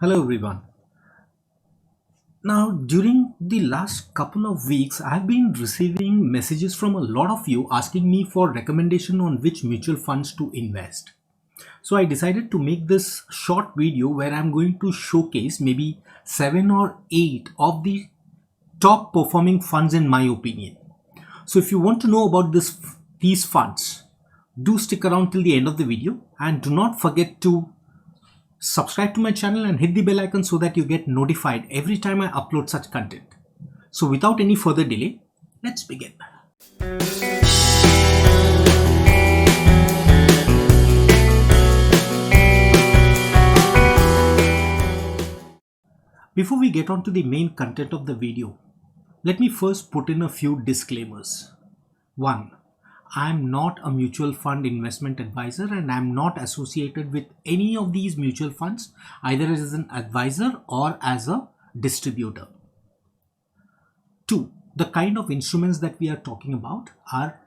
Hello everyone. Now, during the last couple of weeks, I've been receiving messages from a lot of you asking me for recommendation on which mutual funds to invest. So I decided to make this short video where I'm going to showcase maybe 7 or 8 of the top performing funds in my opinion. So if you want to know about these funds, do stick around till the end of the video and do not forget to subscribe to my channel and hit the bell icon so that you get notified every time I upload such content. So without any further delay, let's begin. Before we get on to the main content of the video, let me first put in a few disclaimers. 1. I am not a mutual fund investment advisor and I am not associated with any of these mutual funds either as an advisor or as a distributor. 2. The kind of instruments that we are talking about are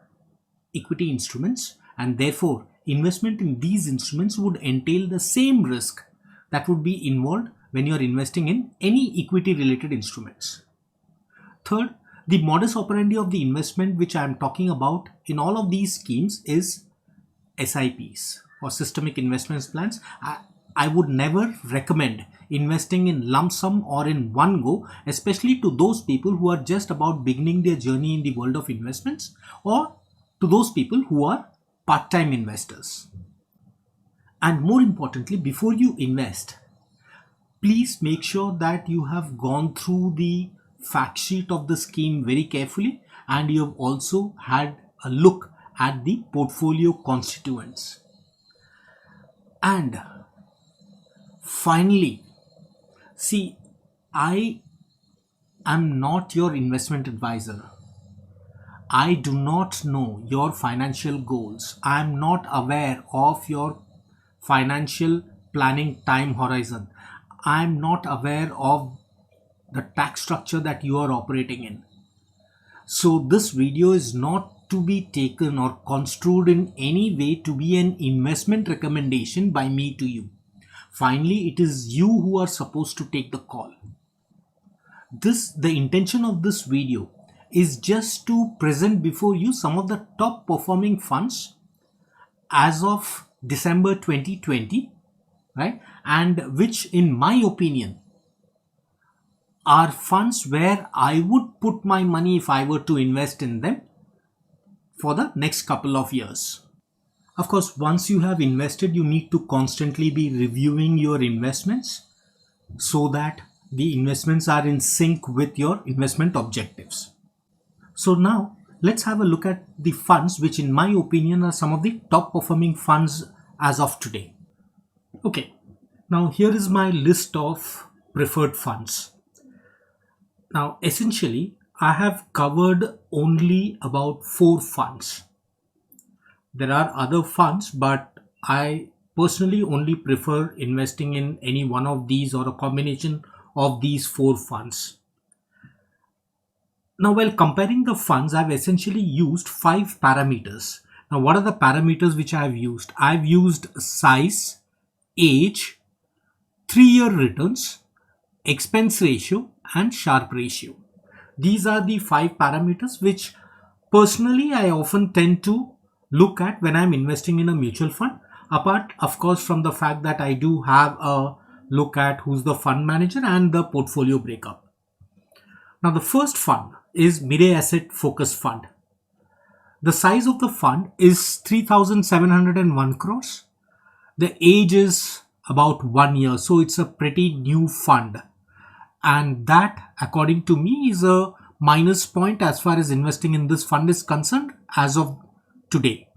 equity instruments, and therefore investment in these instruments would entail the same risk that would be involved when you are investing in any equity related instruments. Third, the modus operandi of the investment which I am talking about in all of these schemes is SIPs or systemic investments plans. I would never recommend investing in lump sum or in one go, especially to those people who are just about beginning their journey in the world of investments or to those people who are part-time investors. And more importantly, before you invest, please make sure that you have gone through the fact sheet of the scheme very carefully and you have also had a look at the portfolio constituents. And finally, see, I am not your investment advisor. I do not know your financial goals. I am not aware of your financial planning time horizon. I am not aware of the tax structure that you are operating in. So this video is not to be taken or construed in any way to be an investment recommendation by me to you. Finally, it is you who are supposed to take the call. The intention of this video is just to present before you some of the top performing funds as of December 2020, right? And which in my opinion are funds where I would put my money if I were to invest in them for the next couple of years. Of course, once you have invested, you need to constantly be reviewing your investments so that the investments are in sync with your investment objectives. So now let's have a look at the funds which in my opinion are some of the top performing funds as of today. Okay, now here is my list of preferred funds. Now essentially I have covered only about 4 funds. There are other funds, but I personally only prefer investing in any one of these or a combination of these 4 funds. Now, while comparing the funds, I've essentially used 5 parameters. Now, what are the parameters which I've used? I've used size, age, 3-year returns, expense ratio, and Sharpe ratio. These are the 5 parameters which personally I often tend to look at when I'm investing in a mutual fund, apart of course from the fact that I do have a look at who's the fund manager and the portfolio breakup. Now the first fund is Mirae Asset Focus Fund. The size of the fund is 3,701 crores. The age is about 1 year, so it's a pretty new fund. And that, according to me, is a minus point as far as investing in this fund is concerned as of today.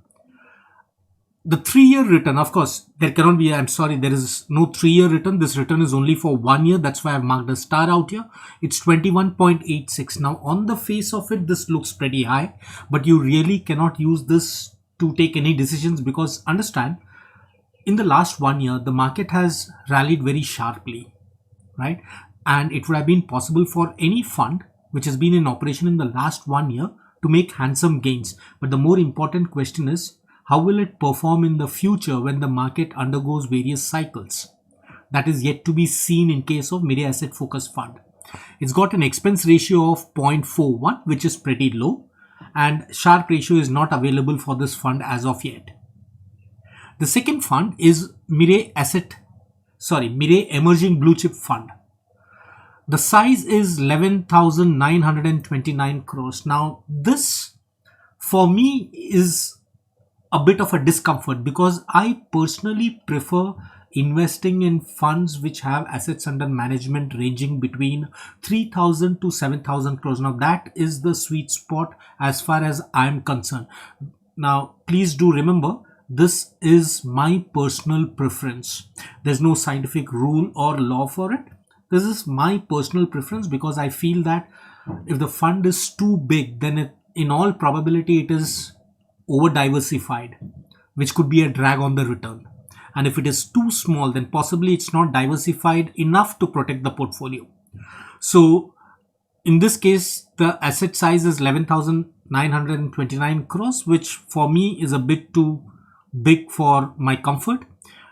The 3-year return, of course, there cannot be, I'm sorry, there is no 3-year return. This return is only for 1 year. That's why I've marked a star out here. It's 21.86. Now, on the face of it, this looks pretty high, but you really cannot use this to take any decisions because understand, in the last 1 year, the market has rallied very sharply, right? And it would have been possible for any fund which has been in operation in the last 1 year to make handsome gains. But the more important question is, how will it perform in the future when the market undergoes various cycles? that is yet to be seen in case of Mirae Asset Focus Fund. It's got an expense ratio of 0.41, which is pretty low, and Sharpe ratio is not available for this fund as of yet. The second fund is Mirae Emerging Blue Chip Fund. The size is 11,929 crores. Now, this for me is a bit of a discomfort because I personally prefer investing in funds which have assets under management ranging between 3,000 to 7,000 crores. Now, that is the sweet spot as far as I am concerned. Now, please do remember, this is my personal preference. There's no scientific rule or law for it. This is my personal preference because I feel that if the fund is too big, then in all probability it is over diversified, which could be a drag on the return. And if it is too small, then possibly it's not diversified enough to protect the portfolio. So in this case, the asset size is 11,929 crores, which for me is a bit too big for my comfort.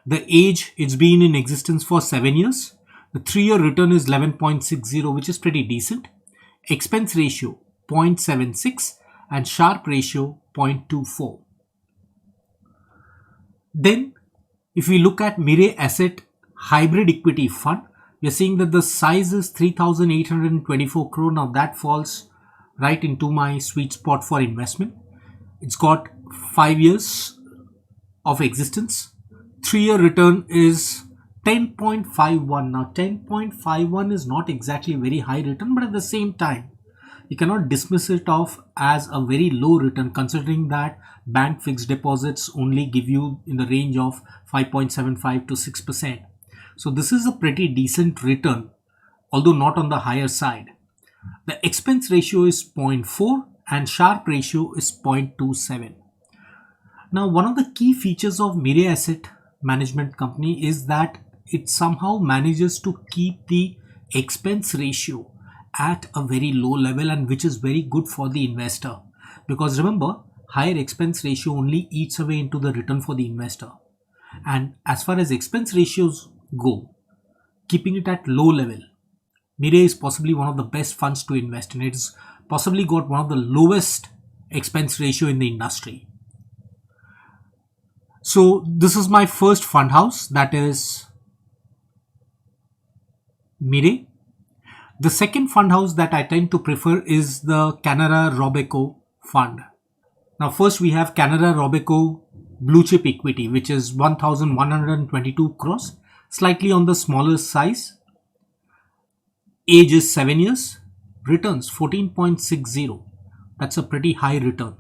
The age, it's been in existence for 7 years. The 3-year return is 11.60, which is pretty decent. Expense ratio 0.76 and Sharpe ratio 0.24. Then, if we look at Mirae Asset Hybrid Equity Fund, we are seeing that the size is 3,824 crore. Now that falls right into my sweet spot for investment. It's got 5 years of existence. 3-year return is 10.51. Now 10.51 is not exactly very high return, but at the same time, you cannot dismiss it off as a very low return considering that bank fixed deposits only give you in the range of 5.75 to 6%. So this is a pretty decent return, although not on the higher side. The expense ratio is 0.4 and Sharpe ratio is 0.27. Now, one of the key features of Mirae Asset Management Company is that it somehow manages to keep the expense ratio at a very low level, and which is very good for the investor. Because remember, higher expense ratio only eats away into the return for the investor. And as far as expense ratios go, keeping it at low level, Mirae is possibly one of the best funds to invest in. It's possibly got one of the lowest expense ratio in the industry. So this is my first fund house, that is Mirae. The second fund house that I tend to prefer is the Canara Robeco fund. Now first we have Canara Robeco Blue Chip Equity, which is 1,122 crores, slightly on the smaller size. Age is 7 years. Returns 14.60. That's a pretty high return.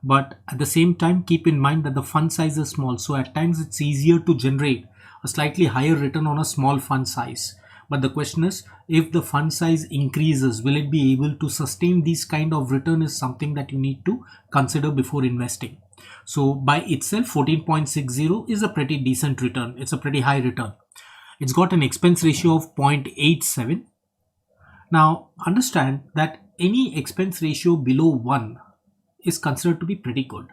But at the same time, keep in mind that the fund size is small. So at times it's easier to generate a slightly higher return on a small fund size. But the question is, if the fund size increases, will it be able to sustain these kind of return is something that you need to consider before investing. So by itself, 14.60 is a pretty decent return. It's a pretty high return. It's got an expense ratio of 0.87. Now understand that any expense ratio below 1 is considered to be pretty good.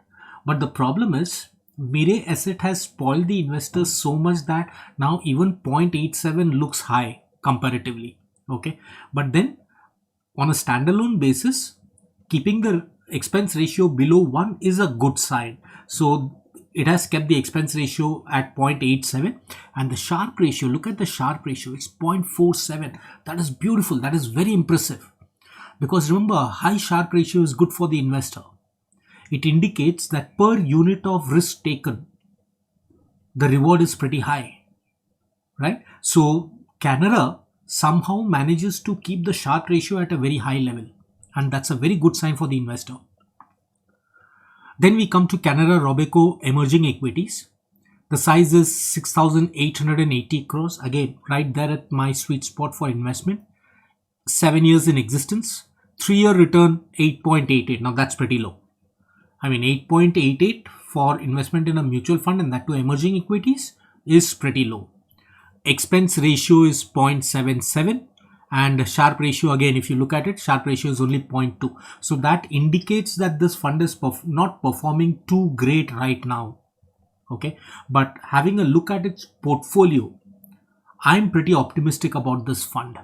But the problem is, Mirae Asset has spoiled the investors so much that now even 0.87 looks high comparatively. Okay, but then on a standalone basis, keeping the expense ratio below 1 is a good sign. So it has kept the expense ratio at 0.87, and the Sharpe ratio, look at the Sharpe ratio, it's 0.47. That is beautiful. That is very impressive, because remember, a high Sharpe ratio is good for the investor. It indicates that per unit of risk taken, the reward is pretty high, right? So Canara somehow manages to keep the Sharpe ratio at a very high level, and that's a very good sign for the investor. Then we come to Canara Robeco Emerging Equities. The size is 6,880 crores. Again, right there at my sweet spot for investment. 7 years in existence. 3-year return 8.88. Now that's pretty low. I mean, 8.88 for investment in a mutual fund, and that to emerging equities, is pretty low. Expense ratio is 0.77, and Sharpe ratio, again, if you look at it, Sharpe ratio is only 0.2. So that indicates that this fund is not performing too great right now. Okay, but having a look at its portfolio, I'm pretty optimistic about this fund.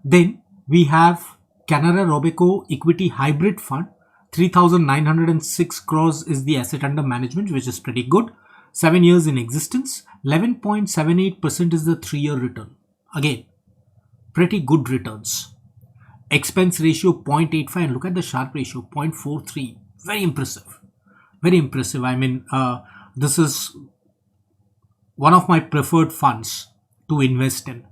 Then we have Canara Robeco Equity Hybrid Fund. 3,906 crores is the asset under management, which is pretty good. 7 years in existence. 11.78% is the 3-year return. Again, pretty good returns. Expense ratio 0.85, and look at the Sharpe ratio 0.43. Very impressive. Very impressive. I mean, this is one of my preferred funds to invest in.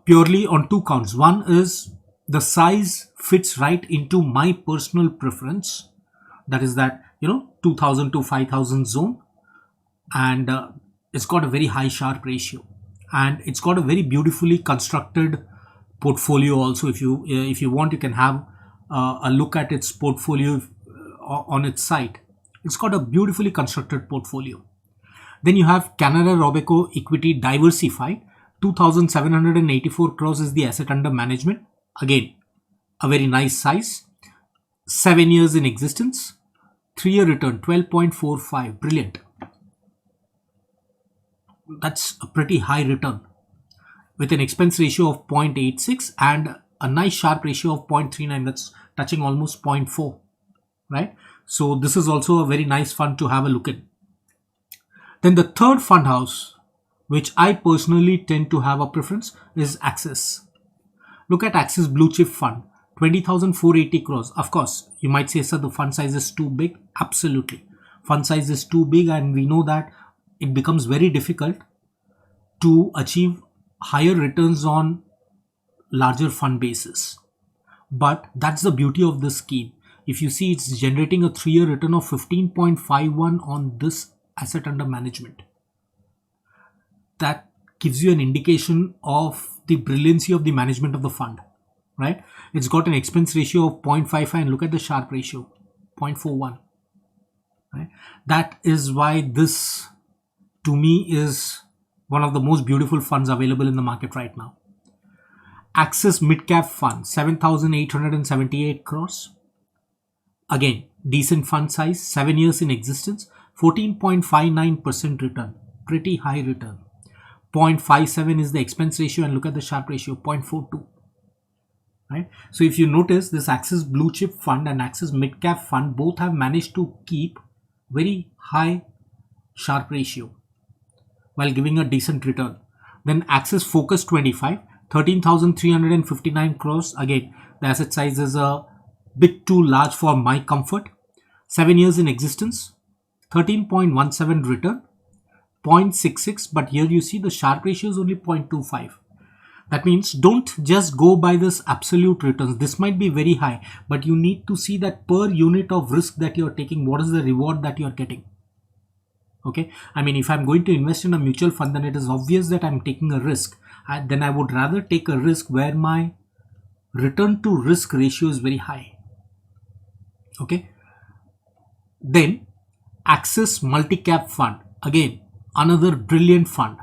Purely on two counts. One is the size fits right into my personal preference. That is that, 2000 to 5000 zone. And it's got a very high Sharpe ratio. And it's got a very beautifully constructed portfolio also. If you want, you can have a look at its portfolio on its site. It's got a beautifully constructed portfolio. Then you have Canara Robeco Equity Diversified. 2,784 crores is the asset under management. Again, a very nice size. 7 years in existence. 3-year return 12.45. Brilliant. That's a pretty high return with an expense ratio of 0.86 and a nice Sharpe ratio of 0.39. That's touching almost 0.4, right? So this is also a very nice fund to have a look at. Then the third fund house, which I personally tend to have a preference, is Axis. Look at Axis Blue Chip Fund, 20,480 crores. Of course, you might say, sir, the fund size is too big. Absolutely. Fund size is too big, and we know that it becomes very difficult to achieve higher returns on larger fund bases. But that's the beauty of this scheme. If you see, it's generating a 3-year return of 15.51 on this asset under management. That gives you an indication of the brilliancy of the management of the fund, right? It's got an expense ratio of 0.55 and look at the Sharpe ratio, 0.41. Right? That is why this, to me, is one of the most beautiful funds available in the market right now. Axis Midcap Fund, 7,878 crores. Again, decent fund size, 7 years in existence, 14.59% return, pretty high return. 0.57 is the expense ratio, and look at the Sharpe ratio, 0.42. Right? So if you notice, this Axis Blue Chip Fund and Axis Midcap Fund both have managed to keep very high Sharpe ratio while giving a decent return. Then Axis Focus 25, 13,359 crores. Again, the asset size is a bit too large for my comfort. 7 years in existence, 13.17 return, 0.66. But here you see the Sharpe ratio is only 0.25. That means don't just go by this absolute returns. This might be very high, but you need to see that per unit of risk that you're taking, what is the reward that you're getting. Okay, I mean, if I'm going to invest in a mutual fund, then it is obvious that I'm taking a risk. Then I would rather take a risk where my return to risk ratio is very high. Okay, then Axis Multi-Cap Fund, again another brilliant fund,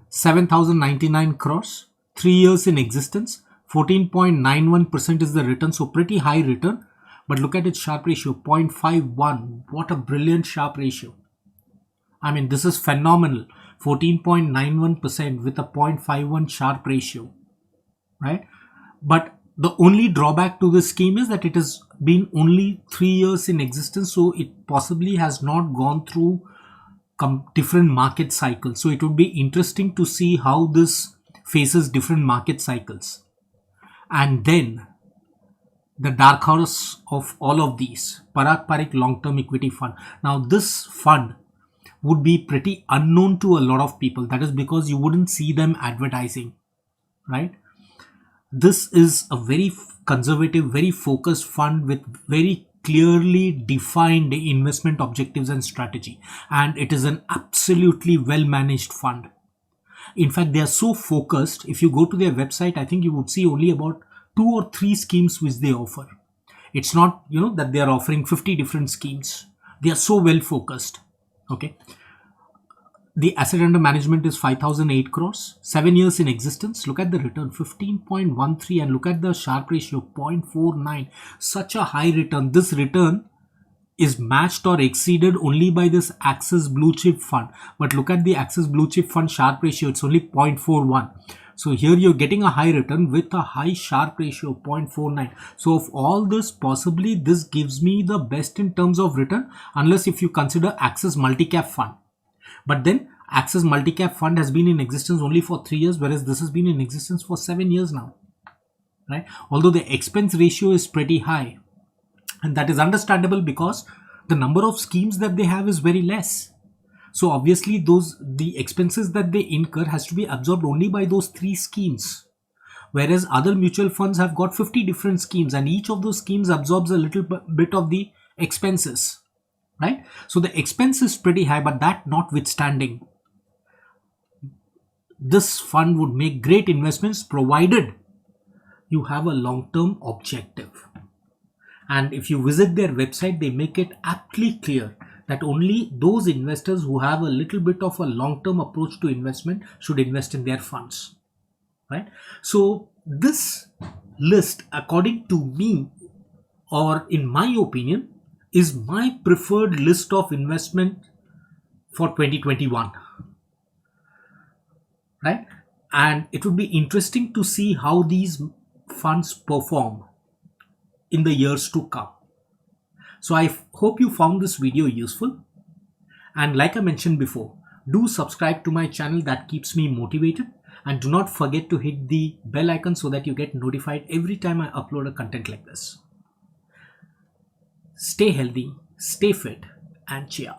7,099 crores, 3 years in existence, 14.91% is the return, so pretty high return. But look at its Sharpe ratio, 0.51. What a brilliant Sharpe ratio. I mean, this is phenomenal. 14.91% with a 0.51 Sharpe ratio, right? But the only drawback to this scheme is that it has been only 3 years in existence, so it possibly has not gone through different market cycles. So it would be interesting to see how this faces different market cycles. And then the dark horse of all of these, Parag Parikh Long-Term Equity Fund. Now this fund would be pretty unknown to a lot of people. That is because you wouldn't see them advertising, right? This is a very conservative, very focused fund with very clearly defined investment objectives and strategy. And it is an absolutely well managed fund. In fact, they are so focused. If you go to their website, I think you would see only about 2 or 3 schemes which they offer. It's not, that they are offering 50 different schemes. They are so well focused. Okay. The asset under management is 5,008 crores, 7 years in existence. Look at the return, 15.13, and look at the Sharpe ratio, 0.49. Such a high return. This return is matched or exceeded only by this Axis Blue Chip Fund. But look at the Axis Blue Chip Fund Sharpe ratio, it's only 0.41. So here you're getting a high return with a high Sharpe ratio, 0.49. So of all this, possibly this gives me the best in terms of return, unless if you consider Axis Multicap Fund. But then Axis Multicap Fund has been in existence only for 3 years, whereas this has been in existence for 7 years now, right? Although the expense ratio is pretty high, and that is understandable because the number of schemes that they have is very less. So obviously the expenses that they incur has to be absorbed only by those 3 schemes. Whereas other mutual funds have got 50 different schemes, and each of those schemes absorbs a little bit of the expenses, right? So the expense is pretty high, but that notwithstanding, this fund would make great investments provided you have a long-term objective. And if you visit their website, they make it aptly clear that only those investors who have a little bit of a long-term approach to investment should invest in their funds, right? So this list, according to me, or in my opinion, is my preferred list of investment for 2021, right? And it would be interesting to see how these funds perform in the years to come. So I hope you found this video useful, and like I mentioned before, do subscribe to my channel. That keeps me motivated, and do not forget to hit the bell icon so that you get notified every time I upload a content like this. Stay healthy, stay fit, and cheer.